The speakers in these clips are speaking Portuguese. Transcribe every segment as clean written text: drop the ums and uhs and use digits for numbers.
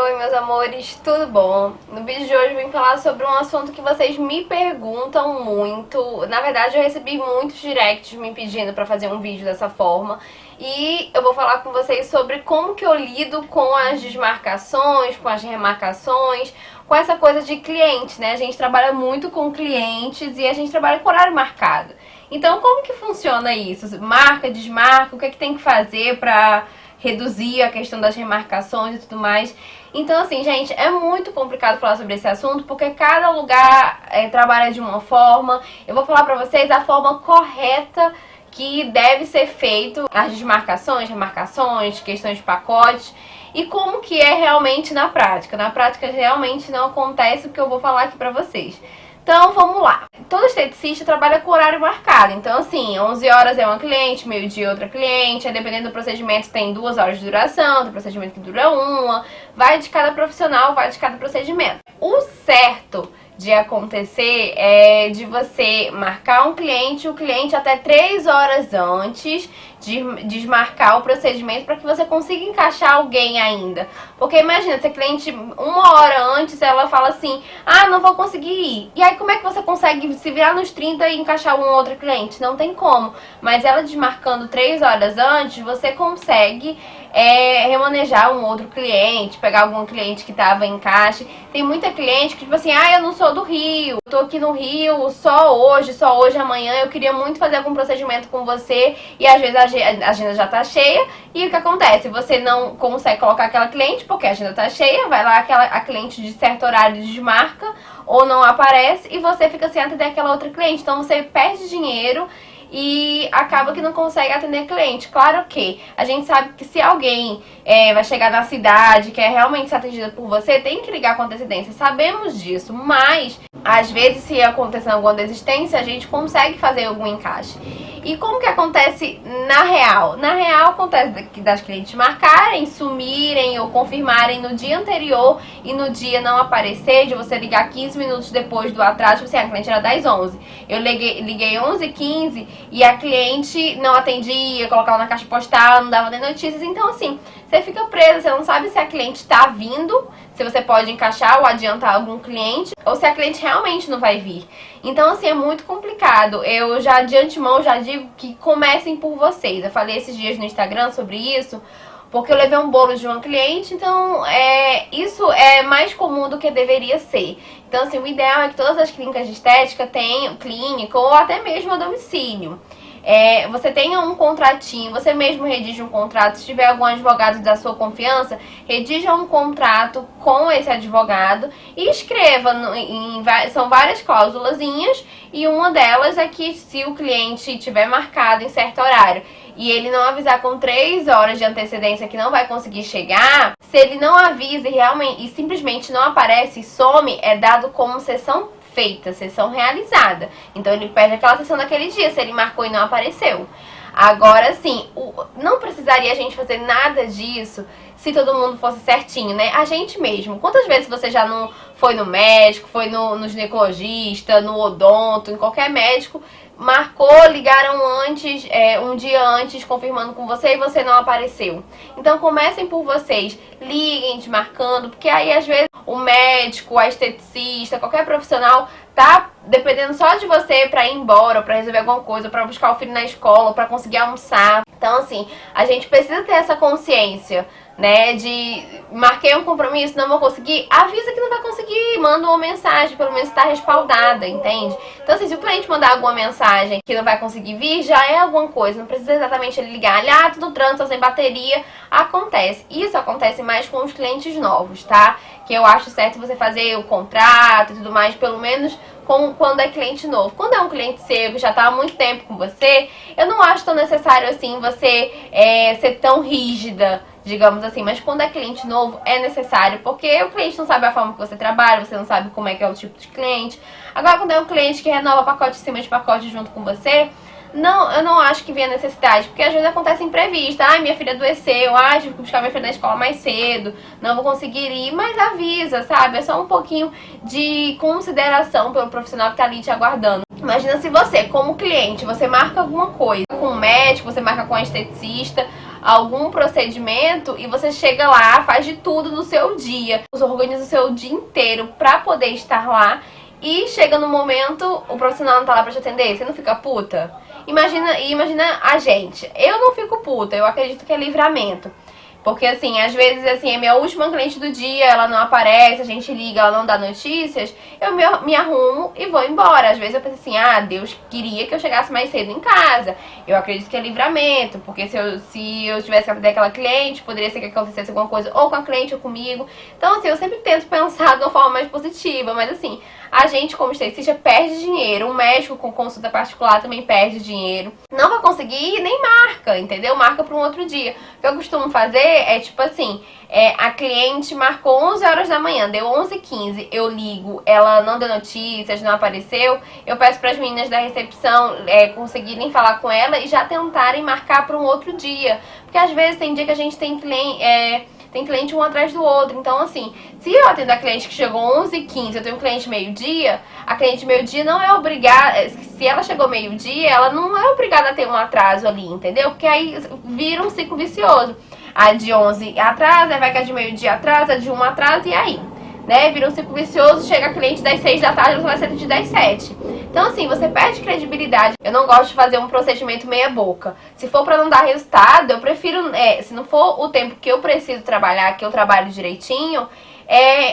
Oi, meus amores, tudo bom? No vídeo de hoje eu vim falar sobre um assunto que vocês me perguntam muito. Na verdade, eu recebi muitos directs me pedindo pra fazer um vídeo dessa forma. E eu vou falar com vocês sobre como que eu lido com as desmarcações, com as remarcações, com essa coisa de cliente, né? A gente trabalha muito com clientes e a gente trabalha com horário marcado. Então, como que funciona isso? Marca, desmarca, o que é que tem que fazer pra reduzir a questão das remarcações e tudo mais. Então, assim, gente, é muito complicado falar sobre esse assunto, porque cada lugar trabalha de uma forma. Eu vou falar pra vocês a forma correta que deve ser feito as desmarcações, remarcações, questões de pacotes, e como que é realmente na prática. Na prática, realmente não acontece o que eu vou falar aqui pra vocês. Então, vamos lá. Todo esteticista trabalha com horário marcado. Então, assim, 11 horas é uma cliente, meio-dia outra cliente. Aí, dependendo do procedimento, tem 2 horas de duração, tem procedimento que dura 1. Vai de cada profissional, vai de cada procedimento. O certo de acontecer é de você marcar um cliente, o cliente até 3 horas antes de desmarcar o procedimento para que você consiga encaixar alguém ainda. Porque imagina, se a cliente 1 hora antes ela fala assim, ah, não vou conseguir ir. E aí como é que você consegue se virar nos 30 e encaixar um outro cliente? Não tem como. Mas ela desmarcando 3 horas antes, você consegue remanejar um outro cliente, pegar algum cliente que tava em encaixe. Tem muita cliente que tipo assim, ah, eu não sou do Rio, tô aqui no Rio só hoje, amanhã, eu queria muito fazer algum procedimento com você, e às vezes a agenda já tá cheia, e o que acontece? Você não consegue colocar aquela cliente porque a agenda tá cheia, vai lá a cliente de certo horário desmarca, ou não aparece, e você fica sem atender aquela outra cliente. Então você perde dinheiro e acaba que não consegue atender cliente. Claro que a gente sabe que se alguém vai chegar na cidade, quer realmente ser atendida por você, tem que ligar com antecedência, sabemos disso, mas às vezes se acontecer alguma desistência, a gente consegue fazer algum encaixe. E como que acontece na real? Na real acontece das clientes marcarem, sumirem ou confirmarem no dia anterior e no dia não aparecer, de você ligar 15 minutos depois do atraso, tipo assim, a cliente era 10h11. Eu liguei 11h15 e a cliente não atendia, colocava na caixa postal, não dava nem notícias. Então assim, você fica presa, você não sabe se a cliente tá vindo, se você pode encaixar ou adiantar algum cliente, ou se a cliente realmente não vai vir. Então, assim, é muito complicado. Eu já, de antemão, já digo que comecem por vocês. Eu falei esses dias no Instagram sobre isso, porque eu levei um bolo de uma cliente, então isso é mais comum do que deveria ser. Então, assim, o ideal é que todas as clínicas de estética tenham clínica ou até mesmo a domicílio. Você tenha um contratinho, você mesmo redige um contrato. Se tiver algum advogado da sua confiança, redija um contrato com esse advogado e escreva, são várias cláusulazinhas, e uma delas é que se o cliente tiver marcado em certo horário e ele não avisar com 3 horas de antecedência que não vai conseguir chegar, se ele não avisa e realmente e simplesmente não aparece e some, é dado como sessão feita, sessão realizada. Então ele perde aquela sessão daquele dia, se ele marcou e não apareceu. Agora sim, não precisaria a gente fazer nada disso se todo mundo fosse certinho, né? A gente mesmo. Quantas vezes você já não foi no médico, foi no ginecologista, no odonto, em qualquer médico, marcou, ligaram antes, um dia antes, confirmando com você e você não apareceu. Então comecem por vocês, liguem desmarcando, porque aí às vezes o médico, a esteticista, qualquer profissional tá dependendo só de você pra ir embora, ou pra resolver alguma coisa, pra buscar o filho na escola, ou pra conseguir almoçar. Então assim, a gente precisa ter essa consciência, né, de marquei um compromisso, não vou conseguir, avisa que não vai conseguir, manda uma mensagem, pelo menos tá respaldada, entende? Então assim, se o cliente mandar alguma mensagem que não vai conseguir vir, já é alguma coisa, não precisa exatamente ele ligar, tô no trânsito, tô sem bateria, acontece. Isso acontece mais com os clientes novos, tá? Que eu acho certo você fazer o contrato e tudo mais, pelo menos quando é cliente novo. Quando é um cliente seu que já tá há muito tempo com você, eu não acho tão necessário assim você ser tão rígida, digamos assim, mas quando é cliente novo é necessário, porque o cliente não sabe a forma que você trabalha, você não sabe como é que é o tipo de cliente. Agora, quando é um cliente que renova pacote em cima de pacote junto com você, eu não acho que venha necessidade, porque às vezes acontece imprevisto. Ai, minha filha adoeceu, ai, tive que buscar minha filha na escola mais cedo, não vou conseguir ir, mas avisa, sabe? É só um pouquinho de consideração pelo profissional que tá ali te aguardando. Imagina se você, como cliente, você marca alguma coisa com um médico, você marca com um esteticista, algum procedimento, e você chega lá, faz de tudo no seu dia, você organiza o seu dia inteiro pra poder estar lá, e chega no momento, o profissional não tá lá pra te atender, você não fica puta? Imagina a gente. Eu não fico puta, eu acredito que é livramento. Porque, assim, às vezes, assim, é minha última cliente do dia, ela não aparece, a gente liga, ela não dá notícias, eu me arrumo e vou embora. Às vezes eu penso assim, Deus queria que eu chegasse mais cedo em casa. Eu acredito que é livramento, porque se eu tivesse que atender aquela cliente, poderia ser que acontecesse alguma coisa ou com a cliente ou comigo. Então, assim, eu sempre tento pensar de uma forma mais positiva, mas, assim, a gente, como esteticista, perde dinheiro. Um médico com consulta particular também perde dinheiro. Não vai conseguir e nem marca, entendeu? Marca para um outro dia. O que eu costumo fazer é tipo assim, a cliente marcou 11 horas da manhã, deu 11h15, eu ligo, ela não deu notícias, não apareceu, eu peço para as meninas da recepção conseguirem falar com ela e já tentarem marcar para um outro dia. Porque às vezes tem dia que a gente tem cliente um atrás do outro. Então, assim, se eu atendo a cliente que chegou 11h15, eu tenho um cliente meio-dia, a cliente meio-dia não é obrigada, se ela chegou meio-dia, ela não é obrigada a ter um atraso ali, entendeu? Porque aí vira um ciclo vicioso. A de 11 atrasa, vai que a de meio-dia atrasa, a de 1 atrasa, e aí? Né? Vira um ciclo vicioso, chega a cliente das 6 da tarde, ela vai ser de das 7. Então, assim, você perde credibilidade. Eu não gosto de fazer um procedimento meia boca. Se for pra não dar resultado, eu prefiro, se não for o tempo que eu preciso trabalhar, que eu trabalho direitinho,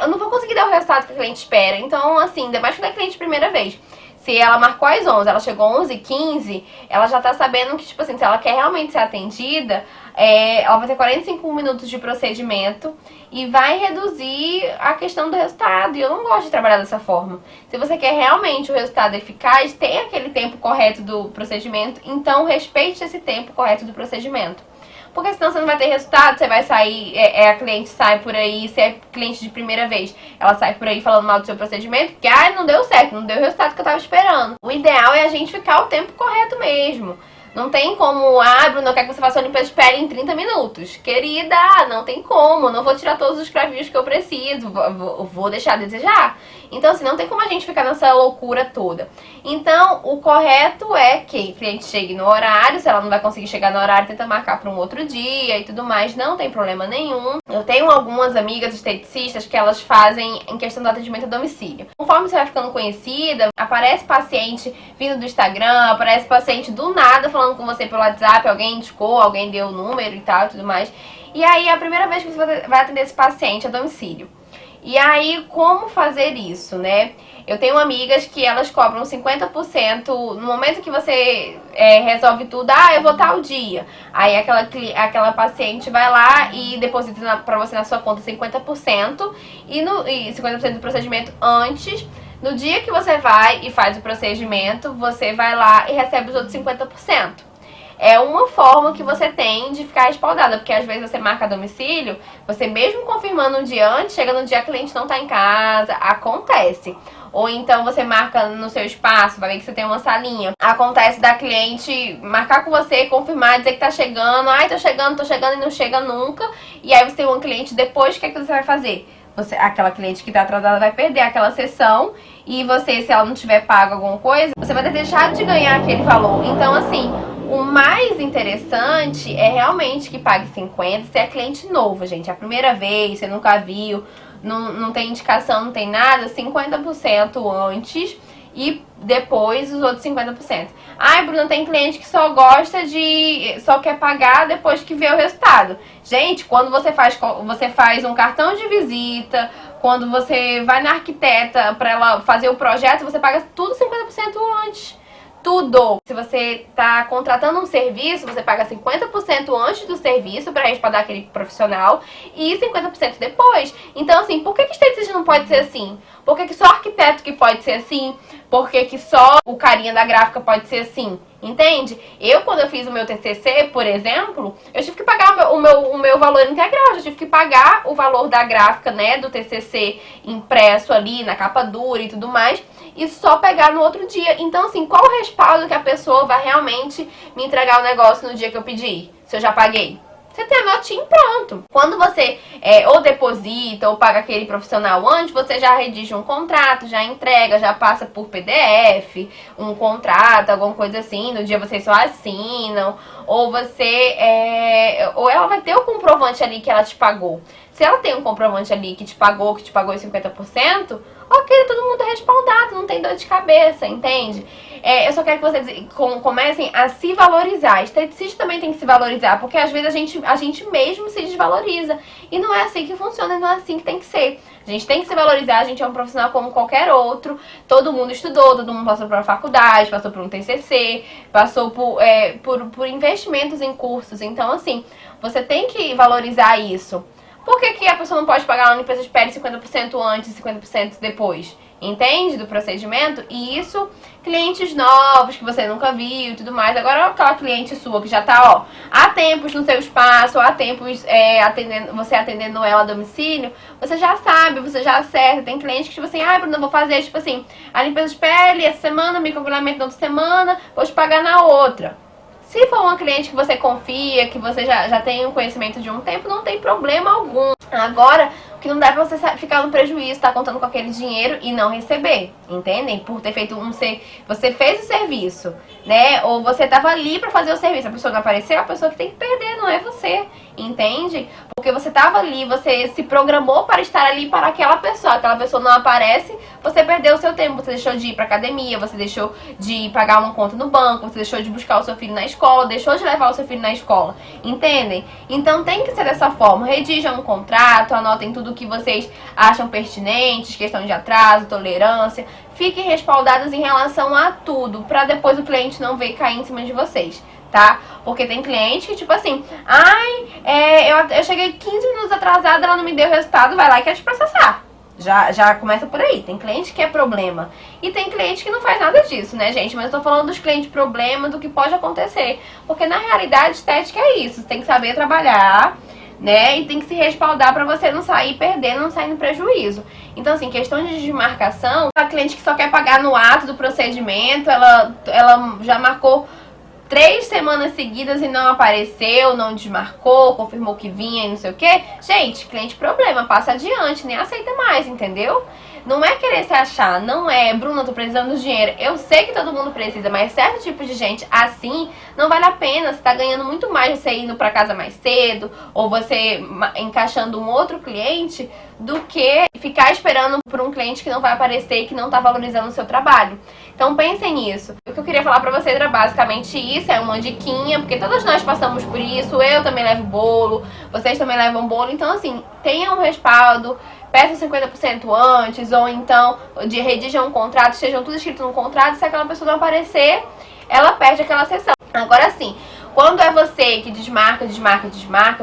eu não vou conseguir dar o resultado que a cliente espera. Então, assim, ainda mais quando é cliente primeira vez. Se ela marcou às 11, ela chegou às 11h15, ela já tá sabendo que, tipo assim, se ela quer realmente ser atendida, ela vai ter 45 minutos de procedimento e vai reduzir a questão do resultado. E eu não gosto de trabalhar dessa forma. Se você quer realmente o resultado eficaz, tem aquele tempo correto do procedimento, então respeite esse tempo correto do procedimento. Porque senão você não vai ter resultado, você vai sair, a cliente sai por aí, se é cliente de primeira vez, ela sai por aí falando mal do seu procedimento, porque não deu certo, não deu o resultado que eu tava esperando. O ideal é a gente ficar o tempo correto mesmo. Não tem como, Bruno, eu quero que você faça a limpeza de pele em 30 minutos. Querida, não tem como, não vou tirar todos os cravinhos que eu preciso, vou deixar a desejar. Então, assim, não tem como a gente ficar nessa loucura toda. Então, o correto é que o cliente chegue no horário, se ela não vai conseguir chegar no horário, tenta marcar para um outro dia e tudo mais, não tem problema nenhum. Eu tenho algumas amigas esteticistas que elas fazem em questão do atendimento a domicílio. Conforme você vai ficando conhecida, aparece paciente vindo do Instagram, aparece paciente do nada falando com você pelo WhatsApp, alguém indicou, alguém deu o número e tal e tudo mais. E aí é a primeira vez que você vai atender esse paciente a domicílio. E aí, como fazer isso, né? Eu tenho amigas que elas cobram 50% no momento que você resolve tudo. Eu vou tal dia. Aí aquela paciente vai lá e deposita pra você na sua conta 50% e 50% do procedimento antes. No dia que você vai e faz o procedimento, você vai lá e recebe os outros 50%. É uma forma que você tem de ficar respaldada, porque às vezes você marca a domicílio, você mesmo confirmando um dia antes, chega no dia que a cliente não tá em casa, acontece. Ou então você marca no seu espaço, vai ver que você tem uma salinha. Acontece da cliente marcar com você, confirmar, dizer que tá chegando, tô chegando e não chega nunca. E aí você tem um cliente depois, o que é que você vai fazer? Aquela cliente que tá atrasada vai perder aquela sessão e você, se ela não tiver pago alguma coisa, você vai ter deixado de ganhar aquele valor. Então, assim, o mais interessante é realmente que pague 50% se é cliente novo, gente. É a primeira vez, você nunca viu, não tem indicação, não tem nada, 50% antes e depois os outros 50%. Bruna, tem cliente que só quer pagar depois que vê o resultado. Gente, quando você faz um cartão de visita, quando você vai na arquiteta para ela fazer o projeto, você paga tudo 50% antes. Tudo. Se você tá contratando um serviço, você paga 50% antes do serviço para respaldar aquele profissional e 50% depois. Então, assim, por que esteticista não pode ser assim? Por que só arquiteto que pode ser assim? Por que só o carinha da gráfica pode ser assim? Entende? Quando eu fiz o meu TCC, por exemplo, eu tive que pagar o meu valor integral. Eu tive que pagar o valor da gráfica, né, do TCC impresso ali, na capa dura e tudo mais, e só pegar no outro dia. Então, assim, qual o respaldo que a pessoa vai realmente me entregar o negócio no dia que eu pedi? Se eu já paguei? você tem a notinha e pronto. Quando você ou deposita ou paga aquele profissional antes, você já redige um contrato, já entrega, já passa por PDF, um contrato, alguma coisa assim. No dia vocês só assinam. Ou você. Ou ela vai ter o comprovante ali que ela te pagou. Se ela tem um comprovante ali que te pagou os 50%, ok, todo mundo respaldado, não tem dor de cabeça, entende? Eu só quero que vocês comecem a se valorizar. Esteticista também tem que se valorizar, porque às vezes a gente mesmo se desvaloriza. E não é assim que funciona, não é assim que tem que ser. A gente tem que se valorizar, a gente é um profissional como qualquer outro. Todo mundo estudou, todo mundo passou por uma faculdade, passou por um TCC, passou por investimentos em cursos. Então, assim, você tem que valorizar isso. Por que a pessoa não pode pagar uma limpeza de pele 50% antes e 50% depois? Entende? Do procedimento? E isso, clientes novos que você nunca viu e tudo mais. Agora, aquela cliente sua que já tá, ó, há tempos no seu espaço, há tempos você atendendo ela a domicílio, você já sabe, você já acerta. Tem cliente que, tipo assim, Bruna, vou fazer, tipo assim, a limpeza de pele essa semana, microagulhamento na outra semana, vou te pagar na outra. Se for uma cliente que você confia, que você já tem um conhecimento de um tempo, não tem problema algum. Agora, o que não dá é pra você ficar no prejuízo, tá contando com aquele dinheiro e não receber, entendem? Por ter feito você fez o serviço, né? Ou você tava ali pra fazer o serviço, a pessoa não apareceu, a pessoa que tem que perder, não é você, entende? Porque você tava ali, você se programou para estar ali para aquela pessoa não aparece, você perdeu o seu tempo, você deixou de ir pra academia, você deixou de pagar uma conta no banco, você deixou de buscar o seu filho na escola, deixou de levar o seu filho na escola, entendem? Então tem que ser dessa forma, redigam um contrato, anotem tudo o que vocês acham pertinentes, questão de atraso, tolerância, fiquem respaldadas em relação a tudo, pra depois o cliente não ver cair em cima de vocês. Tá? Porque tem cliente que, tipo assim, eu cheguei 15 minutos atrasada, ela não me deu o resultado, vai lá e quer te processar. Já começa por aí. Tem cliente que é problema. E tem cliente que não faz nada disso, né, gente? Mas eu tô falando dos clientes problema, do que pode acontecer. Porque na realidade, estética é isso. Você tem que saber trabalhar, né? E tem que se respaldar pra você não sair perdendo, não sair no prejuízo. Então, assim, questão de desmarcação, a cliente que só quer pagar no ato do procedimento, ela já marcou 3 semanas seguidas e não apareceu, não desmarcou, confirmou que vinha e não sei o que. Gente, cliente problema, passa adiante, nem aceita mais, entendeu? Não é querer se achar, não é, Bruna, tô precisando de dinheiro. Eu sei que todo mundo precisa, mas certo tipo de gente assim não vale a pena. Você tá ganhando muito mais você indo pra casa mais cedo ou você encaixando um outro cliente do que ficar esperando por um cliente que não vai aparecer e que não tá valorizando o seu trabalho. Então pensem nisso. O que eu queria falar pra vocês era basicamente isso, é uma diquinha, porque todas nós passamos por isso, eu também levo bolo, vocês também levam bolo, então assim, tenham um respaldo, peçam 50% antes, ou então redigam um contrato, estejam tudo escrito no contrato, se aquela pessoa não aparecer, ela perde aquela sessão. Agora sim, quando é você que desmarca,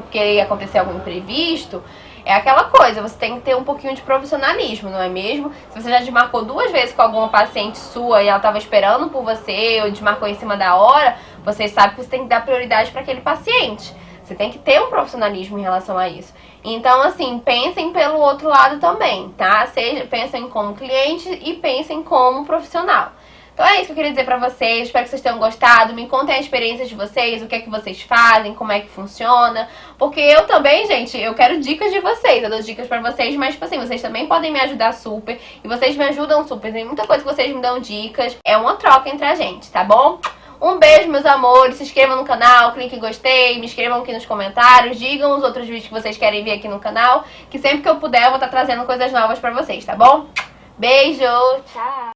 porque aconteceu algum imprevisto, é aquela coisa, você tem que ter um pouquinho de profissionalismo, não é mesmo? Se você já desmarcou 2 vezes com alguma paciente sua e ela estava esperando por você, ou desmarcou em cima da hora, você sabe que você tem que dar prioridade para aquele paciente. Você tem que ter um profissionalismo em relação a isso. Então, assim, pensem pelo outro lado também, tá? Pensem como cliente e pensem como profissional. Então é isso que eu queria dizer pra vocês, espero que vocês tenham gostado, me contem a experiência de vocês, o que é que vocês fazem, como é que funciona, porque eu também, gente, eu quero dicas de vocês, eu dou dicas pra vocês, mas tipo assim, vocês também podem me ajudar super, e vocês me ajudam super, tem muita coisa que vocês me dão dicas, é uma troca entre a gente, tá bom? Um beijo, meus amores, se inscrevam no canal, clique em gostei, me escrevam aqui nos comentários, digam os outros vídeos que vocês querem ver aqui no canal, que sempre que eu puder eu vou estar trazendo coisas novas pra vocês, tá bom? Beijo, tchau!